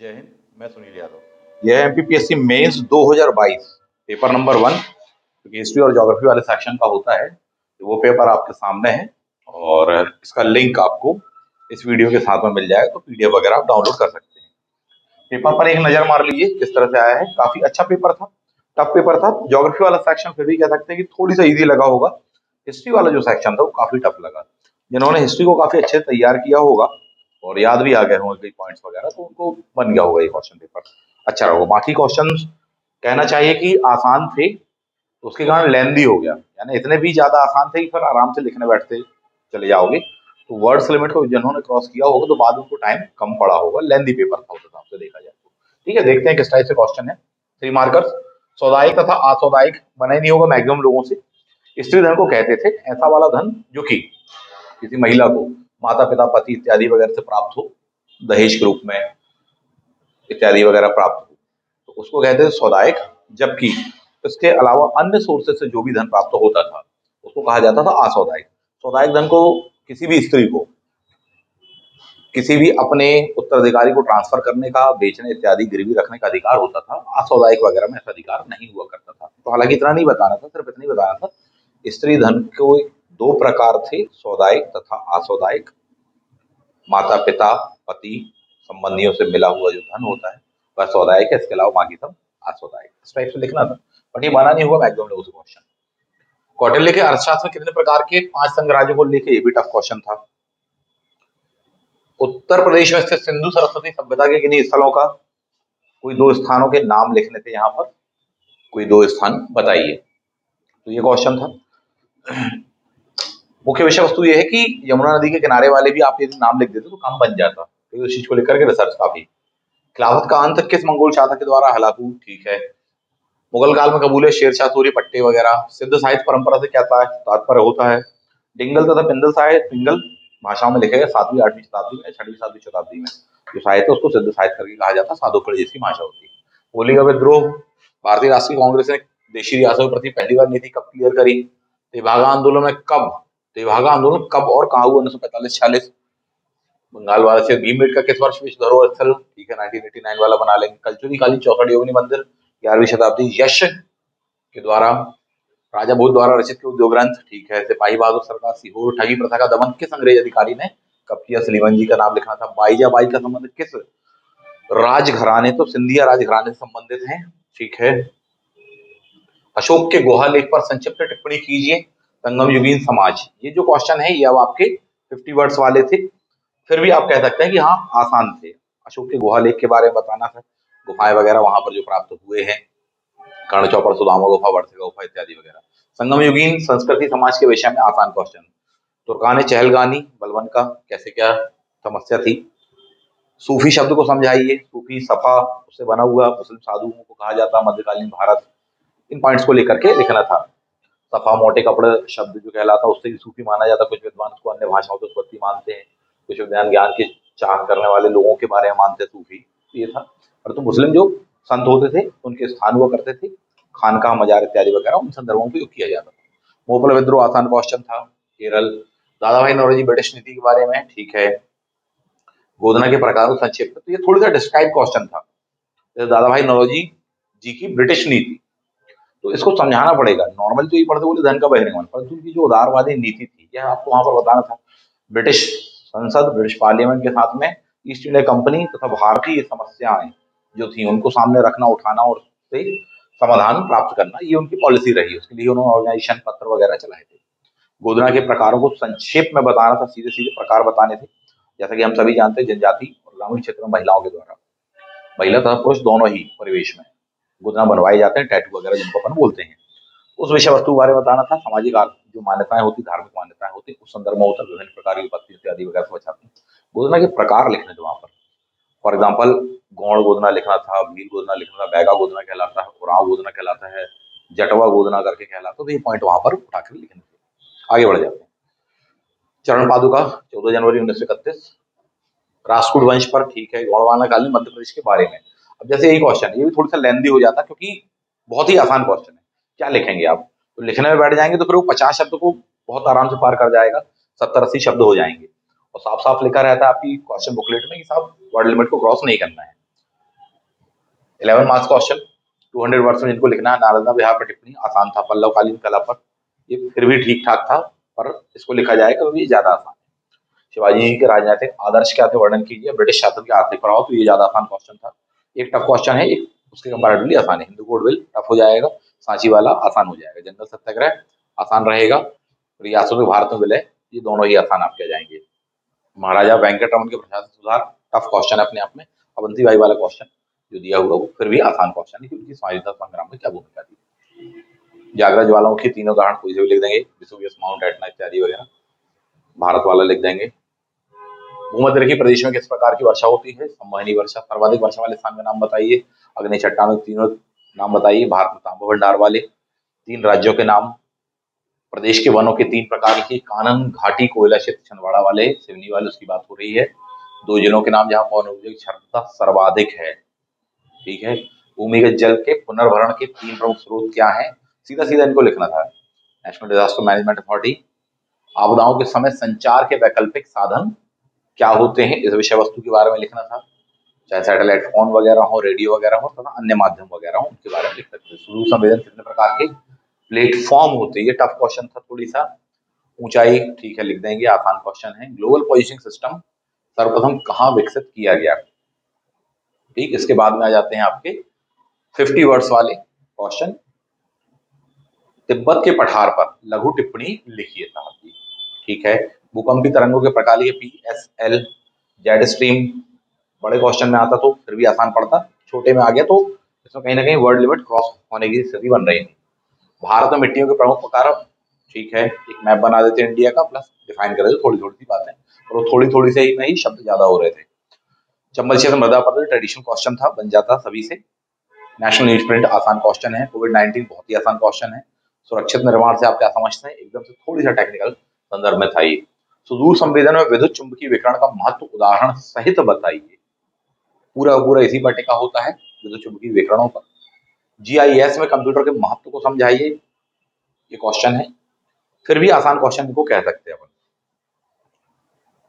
जय हिंद। मैं सुनील यादव। यह एमपीपीएससी मेंस 2022 पेपर नंबर 1, क्योंकि हिस्ट्री और ज्योग्राफी वाले सेक्शन का होता है, तो वो पेपर आपके सामने है और इसका लिंक आपको इस वीडियो के साथ में मिल जाएगा, तो पीडीएफ वगैरह आप डाउनलोड कर सकते हैं। पेपर पर एक नजर मार लीजिए किस तरह से आया है। काफी अच्छा पेपर था, टफ पेपर था। ज्योग्राफी वाला सेक्शन फिर भी कह सकते हैं कि थोड़ी सा इजी लगा होगा। हिस्ट्री वाला जो सेक्शन था वो काफी टफ लगा। जिन्होंने हिस्ट्री को काफी अच्छे से तैयार किया होगा और याद भी आ गए होंगे कई पॉइंट्स वगैरह, तो उनको बन गया होगा ये क्वेश्चन पेपर, अच्छा रहोगा। बाकी क्वेश्चन कहना चाहिए कि आसान थे, तो उसके कारण लेंदी हो गया, यानी इतने भी ज्यादा आसान थे कि फिर आराम से लिखने बैठते चले जाओगे। तो वर्ड्स लिमिट को जिन्होंने क्रॉस किया होगा तो बाद में उनको टाइम कम पड़ा होगा। लेंदी पेपर था उस हिसाब से देखा जाए तो। ठीक है, देखते हैं किस टाइप से क्वेश्चन है। 3 मार्कर्स। सौदायिक तथा असौदायिक बना ही नहीं होगा मैक्सिमम लोगों से। स्त्री धन को कहते थे ऐसा वाला धन जो कि किसी महिला को माता पिता पति इत्यादि वगैरह से प्राप्त हो, दहेज के रूप में इत्यादि वगैरह प्राप्त हो, तो उसको कहते थे सौदायिक। जबकि इसके अलावा अन्य सोर्सेस से जो भी धन प्राप्त होता था उसको कहा जाता था असौदायिक। सौदायिक धन को किसी भी स्त्री को किसी भी अपने उत्तराधिकारी को ट्रांसफर करने का, बेचने इत्यादि गिरवी रखने का अधिकार होता था। असौदायिक वगैरह में ऐसा अधिकार नहीं हुआ करता था। तो हालांकि इतना नहीं बताना था, सिर्फ इतना ही बताना था स्त्री धन को 2 प्रकार थे, सौदायिक तथा असौदायिक। माता पिता पति संबंधियों से मिला हुआ जो धन होता है वह सौदायिक है, इसके अलावा बाकी सब असौदायिक। इस टाइप से लिखना था, बट ये माना नहीं हुआ मैक्सिमम लोगों से क्वेश्चन। कौटिल्य के अर्थशास्त्र में कितने प्रकार के 5 संघ राज्यों को लेके, ये भी टफ क्वेश्चन था। उत्तर प्रदेश में स्थित सिंधु सरस्वती सभ्यता के किन्हीं स्थलों का कोई 2 स्थानों के नाम लिखने थे, यहाँ पर कोई 2 स्थान बताइए। तो ये क्वेश्चन था। मुख्य विषय वस्तु ये है कि यमुना नदी के किनारे वाले भी आप यदि नाम लिख देते तो काम बन जाता, तो उस चीज को लेकर के रिसर्च काफी। खिलाफत का अंत किस मंगोल शासक के द्वारा हलाकू, ठीक है। मुगल काल में कबूले शेरशाह सूरी पट्टे वगैरह। सिद्ध साहित्य परंपरा से क्या तात्पर्य होता है। डिंगल तथा पिंगल साहित्य, पिंगल भाषाओं में लिखे गए 7वीं 8वीं शताब्दी में, 6वीं 7वीं शताब्दी में जो साहित्य उसको सिद्ध साहित्य करके कहा जाता है। साधुकड़ी जिसकी भाषा होती है। होली का विद्रोह। भारतीय राष्ट्रीय कांग्रेस ने देशी रियासतों के प्रति पहली बार नीति कब क्लियर करी। तेभागा आंदोलन में कब, तेभागा आंदोलन कब और कहाँ हुआ, 1945-46। बंगाल वाला से भीमबेटका किस वर्ष विश्व धरोहर स्थल, ठीक है 1989 वाला बना लेंगे। कलचुरी काली चौसठ योगिनी मंदिर 11वीं शताब्दी, यश के द्वारा, राजा भोज द्वारा रचित के उद्योग ग्रंथ, ठीक है। सिपाही बहादुर सरकार सीहोर। ठगी प्रथा का दमन किस अंग्रेज अधिकारी ने कब किया, सलीमन जी का नाम लिखना था। बाईजा बाई का संबंध किस राजघराने, तो सिंधिया राजघराने से संबंधित है, ठीक है। अशोक के गुहा लेख पर संक्षिप्त टिप्पणी कीजिए। संगम युगीन समाज, ये जो क्वेश्चन है ये अब आपके 50 वर्ड्स वाले थे, फिर भी आप कह सकते हैं कि हाँ आसान थे। अशोक के गुहा लेख के बारे में बताना था, गुफाएं वगैरह वहां पर जो प्राप्त हुए हैं, कर्ण चौपड़ सुदामा गुफा, वर्षिका गुफा इत्यादि वगैरह। संगम युगीन संस्कृति समाज के विषय में आसान क्वेश्चन। तुर्काने चहलगानी बलबन का कैसे क्या समस्या थी। सूफी शब्द को समझाइए। सूफी सफा उससे बना हुआ मुस्लिम साधुओं को कहा जाता मध्यकालीन भारत। इन पॉइंट्स को लेकर के लिखना था। सफा मोटे कपड़े शब्द जो कहलाता उससे भी सूफी माना जाता। कुछ विद्वान उसको अन्य भाषाओं के उत्पत्ति मानते हैं, कुछ विज्ञान ज्ञान की चाह करने वाले लोगों के बारे में मानते सूफी, ये था। और तो मुस्लिम जो संत होते थे उनके स्थान हुआ करते थे, खानका मजार इत्यादि वगैरह, उन संदर्भों को किया जाता था। मोपल विद्रोह आसान क्वेश्चन था, केरल। दादा भाई नौरोजी ब्रिटिश नीति के बारे में, ठीक है। गोदना के प्रकारों संक्षिप्त, तो ये थोड़ी सा डिस्क्राइब क्वेश्चन था। दादा भाई नौरोजी जी की ब्रिटिश नीति, तो इसको समझाना पड़ेगा। नॉर्मल तो ये पढ़ते बोले धन का बहिर्गमन, परंतु उनकी जो उदारवादी नीति थी यह आपको वहां पर बताना था। ब्रिटिश संसद, ब्रिटिश पार्लियामेंट के साथ में ईस्ट इंडिया कंपनी तथा भारतीय समस्याएं जो थी उनको सामने रखना, उठाना और उससे समाधान प्राप्त करना, ये उनकी पॉलिसी रही। उसके लिए उन्होंने ऑर्गेनाइजेशन पत्र वगैरह चलाए थे। गोदना के प्रकारों को संक्षेप में बताना था, सीधे सीधे प्रकार बताने थे। जैसा कि हम सभी जानते हैं जनजाति और ग्रामीण क्षेत्र में महिलाओं के द्वारा, महिला तथा पुरुष दोनों ही परिवेश में गोदना बनवाए जाते हैं, टैटू वगैरह जिनको अपन बोलते हैं। उस विषय वस्तु के बारे में बताना था। सामाजिक जो मान्यताएं होती, धार्मिक मान्यताएं होती, उस संदर्भ में होता, विभिन्न प्रकार की विपत्ति इत्यादि वगैरह सब बचाते हैं। गोदना के प्रकार लिखने थे वहां पर। फॉर एग्जाम्पल गौड़ गोदना लिखना था, भील गोदना लिखना था, बैगा गोदना कहलाता है, उराव गोदना कहलाता है, जटवा गोदना करके कहलाता है। तो ये पॉइंट वहां पर उठाकर लिखने थे। आगे बढ़ जाते हैं। चरण पादुका 14 जनवरी 1931। राष्ट्रकूट वंश पर, ठीक है। गौड़वाना कालीन मध्य प्रदेश के बारे में। अब जैसे यही क्वेश्चन, ये भी थोड़ा सा लेंदी हो जाता क्योंकि बहुत ही आसान क्वेश्चन है। क्या लिखेंगे आप, तो लिखने में बैठ जाएंगे तो फिर वो 50 शब्द को बहुत आराम से पार कर जाएगा, 70-80 शब्द हो जाएंगे। और साफ साफ लिखा रहता है आपकी क्वेश्चन बुकलेट में कि साहब वर्ड लिमिट को क्रॉस नहीं करना है। 11 मार्क्स क्वेश्चन, 200 वर्ड्स में इनको लिखना है। नालंदा विहार पर टिप्पणी आसान था, पल्लवकालीन कला पर ये फिर भी ठीक ठाक था, पर इसको लिखा जाए तो ये ज्यादा आसान है। शिवाजी जी के राजनीतिक आदर्श क्या थे, वर्णन कीजिए। ब्रिटिश शासन के आर्थिक प्रभाव, तो ये ज्यादा आसान क्वेश्चन था। एक टफ क्वेश्चन है, एक उसके कंपैरेटिवली आसान है। हिंदू कोडविल टफ हो जाएगा, सांची वाला आसान हो जाएगा। जंगल सत्याग्रह आसान रहेगा। रियासतों के भारत में विलय, ये दोनों ही आसान आपके आ जाएंगे। महाराजा वेंकटरमन के प्रशासन सुधार, टफ क्वेश्चन है अपने आप में। अवंती बाई वाला क्वेश्चन जो दिया हुआ वो फिर भी आसान क्वेश्चन है, कि उनकी स्वाधीनता संग्राम में क्या भूमिका थी। जागरण ज्वालामुखी तीनों उदाहरण कोई से भी लिख देंगे, विसुवियस, माउंट एटना इत्यादि वगैरह। भारत वाला लिख देंगे। भूमध्यरेखीय प्रदेश में किस प्रकार की वर्षा होती है, संवहनी वर्षा। सर्वाधिक वर्षा वाले स्थान का नाम बताइए। अग्नि चट्टानों के तीनों नाम बताइए। भारत में तांबा भंडार वाले। 3 राज्यों के नाम। प्रदेश के वनों के 3 प्रकार की, कानन घाटी कोयला क्षेत्र छिंदवाड़ा वाले, सिवनी वाले, उसकी बात हो रही है। 2 जिलों के नाम जहां पवन ऊर्जा की क्षमता सर्वाधिक है, ठीक है। भूमिगत जल के पुनर्भरण के 3 प्रमुख स्रोत क्या हैं, सीधा सीधा इनको लिखना था। National disaster management authority. आपदाओं के समय संचार के वैकल्पिक साधन क्या होते हैं, इस विषय वस्तु के बारे में लिखना था। चाहे सैटेलाइट फोन वगैरह हो, रेडियो वगैरह हो, तथा अन्य माध्यम वगैरह हो, उनके बारे में लिख सकते हैं। सुदूर संवेदन कितने प्रकार के प्लेटफॉर्म होते हैं, ये टफ क्वेश्चन था थोड़ी सा। ऊंचाई ठीक है, लिख देंगे, आसान क्वेश्चन है। ग्लोबल पोजिशनिंग सिस्टम सर्वप्रथम कहाँ विकसित किया गया, ठीक। इसके बाद में आ जाते हैं आपके 50 वर्ड्स वाले क्वेश्चन। तिब्बत के पठार पर लघु टिप्पणी लिखिए साहब जी, ठीक है। भूकंपी तरंगों के प्रकार लिखिए, PSL, जेट स्ट्रीम। बड़े क्वेश्चन में आता तो फिर भी आसान पड़ता, छोटे में आ गया तो इसमें कहीं ना कहीं वर्ड लिमिट क्रॉस होने की स्थिति बन रही थी। भारत में मिट्टियों के प्रमुख प्रकार, ठीक है, एक मैप बना देते हैं इंडिया का, प्लस डिफाइन कर देते, थोड़ी थोड़ी सी बातें, और वो थोड़ी थोड़ी से ही नहीं शब्द ज्यादा हो रहे थे। चंबल क्षेत्र मृदा पत्र ट्रेडिशनल क्वेश्चन था, बन जाता सभी से। नेशनल न्यूज प्रिंट आसान क्वेश्चन है। कोविड-19 बहुत ही आसान क्वेश्चन है। सुरक्षित निर्माण से आप क्या समझते हैं, एकदम से थोड़ी सा टेक्निकल संदर्भ में था ये। सुदूर संवेदन में विद्युत चुंबकीय विकिरण का महत्व उदाहरण सहित बताइए। पूरा पूरा इसी पर टिका होता है, विद्युत चुंबकीय विकिरणों पर। GIS में कंप्यूटर के महत्व को समझाइए, ये क्वेश्चन है। फिर भी आसान क्वेश्चन इनको कह सकते हैं अपन।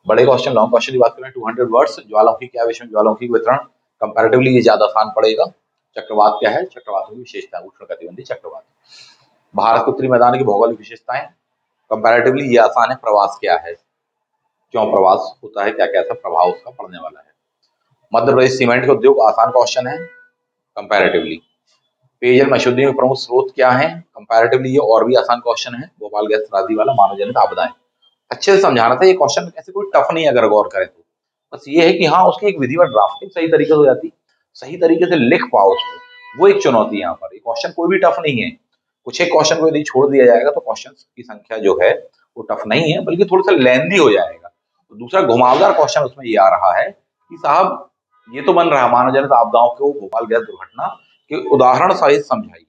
बड़े क्वेश्चन, लॉन्ग क्वेश्चन की बात करें, 200 वर्ड्स। ज्वालामुखी क्या विषय में, ज्वालामुखी वितरण कंपैरेटिवली ये ज्यादा आसान पड़ेगा। चक्रवात क्या है, चक्रवातों की विशेषता, उष्णकटिबंधीय चक्रवात। भारत के उत्तरी मैदान की भौगोलिक विशेषताएं कंपैरेटिवली ये आसान है। प्रवास क्या है, क्यों प्रवास होता है, क्या क्या सा प्रभाव उसका पड़ने वाला है। मध्य प्रदेश सीमेंट के उद्योग आसान क्वेश्चन है कंपैरेटिवली। पेयजल में अशुद्धियों के प्रमुख स्रोत क्या है, कंपैरेटिवली ये और भी आसान क्वेश्चन है। भोपाल गैस त्रासदी वाला, मानव जनित आपदाएं। अच्छे से समझाना था, ये क्वेश्चन ऐसे कोई टफ नहीं है अगर गौर करें तो। बस ये है कि हाँ, उसकी एक विधिवत ड्राफ्टिंग सही तरीके से हो जाती, सही तरीके से लिख पाओ उसको, वो एक चुनौती है यहाँ पर। ये क्वेश्चन कोई भी टफ नहीं है। कुछ एक क्वेश्चन को यदि छोड़ दिया जाएगा तो क्वेश्चन की संख्या जो है वो टफ नहीं है, बल्कि थोड़ा सा लेंदी हो जाएगा। तो दूसरा घुमावदार क्वेश्चन उसमें ये आ रहा है कि साहब ये तो बन रहा है मानव जनित आपदाओं को, भोपाल गैस दुर्घटना के उदाहरण सहित समझाइए।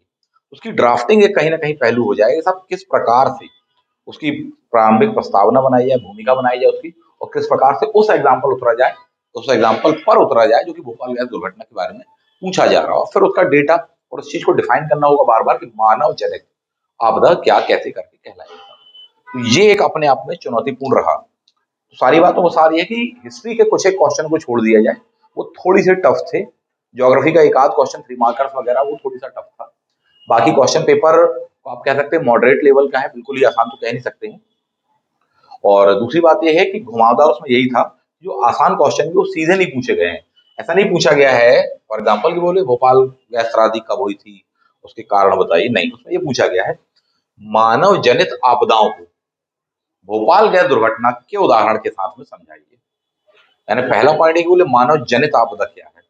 उसकी ड्राफ्टिंग एक कहीं ना कहीं पहलू हो जाएगा, साहब किस प्रकार से उसकी प्रारंभिक प्रस्तावना बनाई जाए, भूमिका बनाई जाए उसकी, और किस प्रकार से उस एग्जाम्पल उतरा जाए, उस एग्जाम्पल पर उतरा जाए जो कि भोपाल गैस दुर्घटना के बारे में पूछा जा रहा हो। फिर उसका डेटा और उस चीज को डिफाइन करना होगा बार बार कि मानव जनित आपदा क्या कैसे करके कहलाएगा। तो ये एक अपने आप में चुनौतीपूर्ण रहा। तो सारी बातों को सार ये है कि हिस्ट्री के कुछ एक क्वेश्चन को छोड़ दिया जाए, वो थोड़ी सी टफ थे। ज्योग्राफी का एक आध क्वेश्चन, 3 मार्कर्स वगैरह, वो थोड़ी सा टफ था। बाकी क्वेश्चन पेपर को आप कह सकते हैं मॉडरेट लेवल का है, बिल्कुल ही आसान तो कह नहीं सकते हैं। और दूसरी बात यह है कि घुमावदार उसमें यही था, जो आसान क्वेश्चन भी वो सीधे नहीं पूछे गए हैं। ऐसा नहीं पूछा गया है फॉर एग्जाम्पल कि बोले भोपाल गैस त्रासदी कब हुई थी, उसके कारण बताइए, नहीं। उसमें ये पूछा गया है मानव जनित आपदाओं को भोपाल गैस दुर्घटना के उदाहरण के साथ में समझाइए। यानी पहला पॉइंट है कि बोले मानव जनित आपदा क्या है,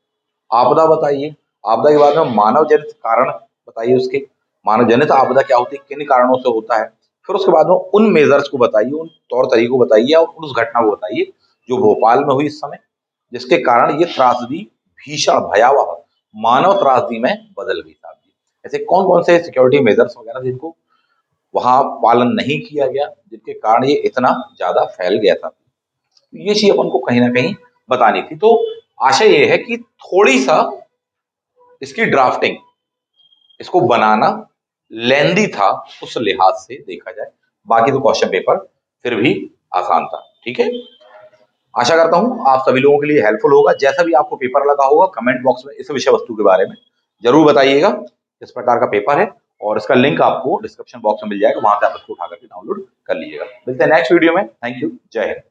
आपदा बताइए। आपदा के बाद में मानव जनित कारण बताइए उसके, मानव जनित आपदा क्या होती है, किन कारणों से होता है। फिर उसके बाद में उन मेजर्स को बताइए, उन तौर तरीकों को बताइए, और उस घटना को बताइए जो भोपाल में हुई इस समय, जिसके कारण ये त्रासदी भीषण भयावह मानव त्रासदी में बदल गई साहब जी। ऐसे कौन कौन से सिक्योरिटी मेजर्स वगैरह जिनको वहां पालन नहीं किया गया, जिनके कारण ये इतना ज्यादा फैल गया था, ये चीज अपन को कहीं ना कहीं बतानी थी। तो आशा ये है कि थोड़ी सा इसकी ड्राफ्टिंग, इसको बनाना लेंदी था उस लिहाज से देखा जाए। बाकी तो क्वेश्चन पेपर फिर भी आसान था, ठीक है। आशा करता हूँ आप सभी लोगों के लिए हेल्पफुल होगा। जैसा भी आपको पेपर लगा होगा कमेंट बॉक्स में इस विषय वस्तु के बारे में जरूर बताइएगा। इस प्रकार का पेपर है और इसका लिंक आपको डिस्क्रिप्शन बॉक्स में मिल जाएगा, वहां से आप इसको उठा करके डाउनलोड कर लीजिएगा। मिलते हैं नेक्स्ट वीडियो में। Thank you. जय हिंद।